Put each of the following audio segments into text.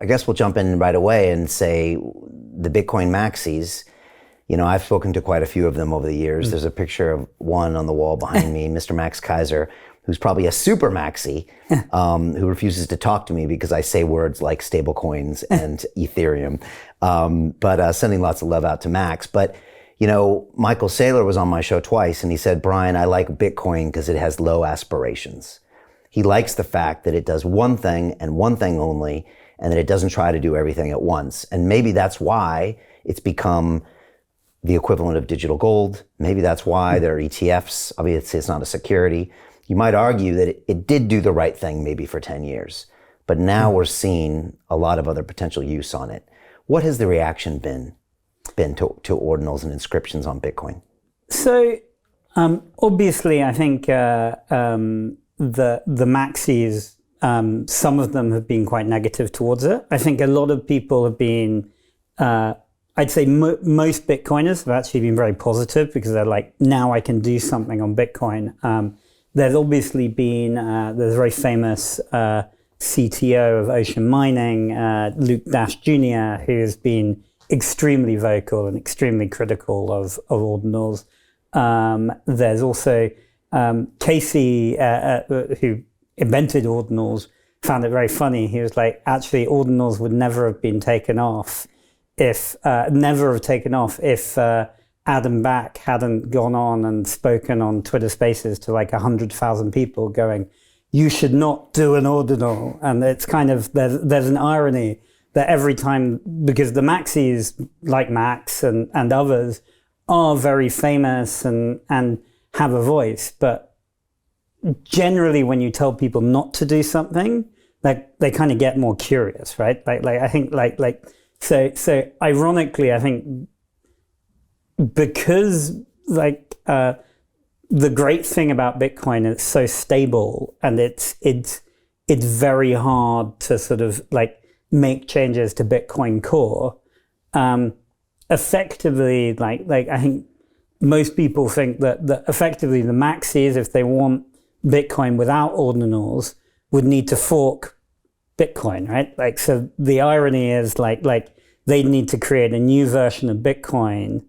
I guess we'll jump in right away and say the Bitcoin Maxis. I've spoken to quite a few of them over the years. There's a picture of one on the wall behind me, Mr. Max Kaiser, who's probably a super maxi, who refuses to talk to me because I say words like stablecoins and Ethereum. But sending lots of love out to Max. But, Michael Saylor was on my show twice, and he said, Brian, I like Bitcoin because it has low aspirations. He likes the fact that it does one thing and one thing only, and that it doesn't try to do everything at once. And maybe that's why it's become the equivalent of digital gold. Maybe that's why there are ETFs. Obviously, it's not a security. You might argue that it did do the right thing maybe for 10 years, but now we're seeing a lot of other potential use on it. What has the reaction been to ordinals and inscriptions on Bitcoin? So obviously, I think the maxis, some of them have been quite negative towards it. I think a lot of people have been, I'd say most Bitcoiners have actually been very positive because they're like, now I can do something on Bitcoin. There's obviously been, there's a very famous CTO of Ocean Mining, Luke Dash Jr., who has been extremely vocal and extremely critical of ordinals. There's also Casey, who invented ordinals, found it very funny. He was like, actually, ordinals would never have been taken off if Adam Back hadn't gone on and spoken on Twitter Spaces to like 100,000 people going, you should not do an ordinal. And it's kind of, there's an irony that every time, because the maxis like Max and others are very famous and have a voice, but generally when you tell people not to do something, like they kind of get more curious, right? Like I think so ironically, I think because the great thing about Bitcoin is it's so stable and it's very hard to sort of like make changes to Bitcoin core. Effectively, like I think most people think that effectively the maxis, if they want Bitcoin without ordinals, would need to fork Bitcoin, right? Like, so the irony is like they need to create a new version of Bitcoin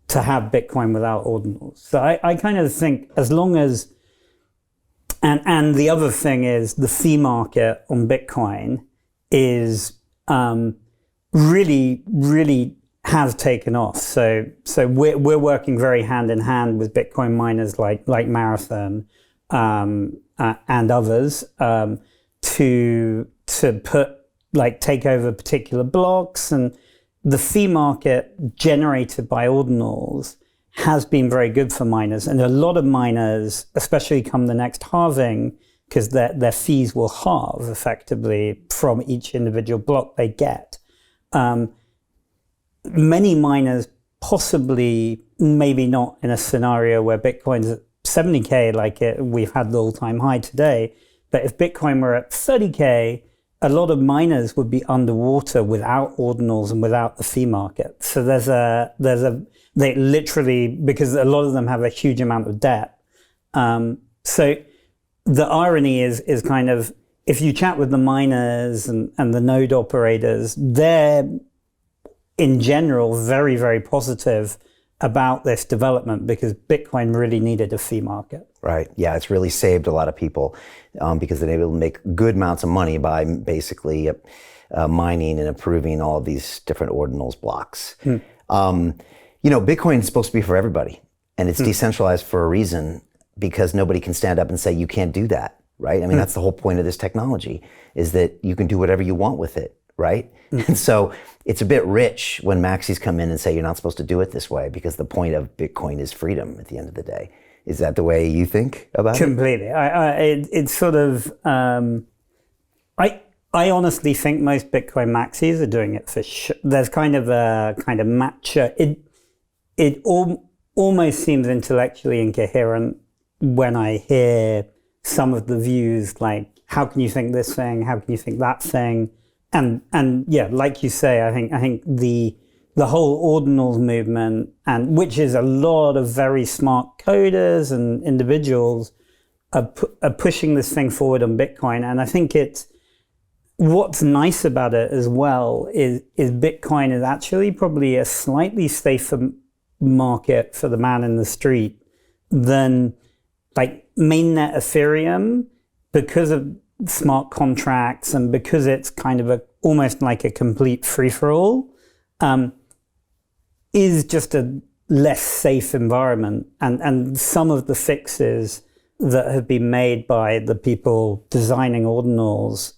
to have Bitcoin without ordinals. So I kind of think as long as, and the other thing is the fee market on Bitcoin is really, really has taken off. So we're working very hand in hand with Bitcoin miners like Marathon and others to take over particular blocks, and the fee market generated by ordinals has been very good for miners. And a lot of miners, especially come the next halving, because their fees will halve effectively from each individual block they get. Many miners possibly, maybe not in a scenario where Bitcoin's at 70K like we've had the all-time high today, but if Bitcoin were at 30K, a lot of miners would be underwater without ordinals and without the fee market. So they literally, because a lot of them have a huge amount of debt. So the irony is kind of, if you chat with the miners and the node operators, they're in general very, very positive about this development because Bitcoin really needed a fee market. Right. Yeah, it's really saved a lot of people because they're able to make good amounts of money by basically mining and approving all of these different ordinals blocks. Bitcoin is supposed to be for everybody, and it's decentralized for a reason because nobody can stand up and say you can't do that, right? I mean, that's the whole point of this technology, is that you can do whatever you want with it, right? And so it's a bit rich when maxis come in and say you're not supposed to do it this way because the point of Bitcoin is freedom at the end of the day. Is that the way you think about it? Completely. It's sort of, I honestly think most Bitcoin maxis are doing it for sure. There's kind of a matcha. It almost seems intellectually incoherent when I hear some of the views like, how can you think this thing? How can you think that thing? And yeah, like you say, I think the whole ordinals movement, and which is a lot of very smart coders and individuals are pushing this thing forward on Bitcoin. And I think what's nice about it as well is Bitcoin is actually probably a slightly safer market for the man in the street than like mainnet Ethereum, because of smart contracts and because it's kind of almost like a complete free-for-all, is just a less safe environment. And some of the fixes that have been made by the people designing ordinals,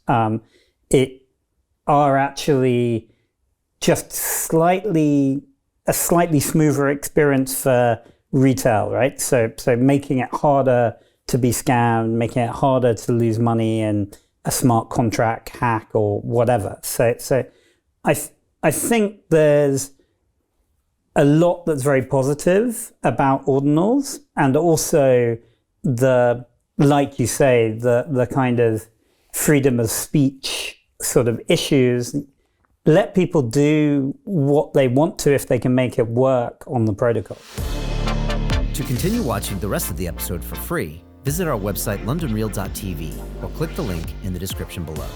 it are actually just a slightly smoother experience for retail, right? So making it harder to be scammed, making it harder to lose money in a smart contract hack or whatever. So I think there's a lot that's very positive about ordinals, and also like you say, the kind of freedom of speech sort of issues. Let people do what they want to if they can make it work on the protocol. To continue watching the rest of the episode for free, visit our website londonreal.tv or click the link in the description below.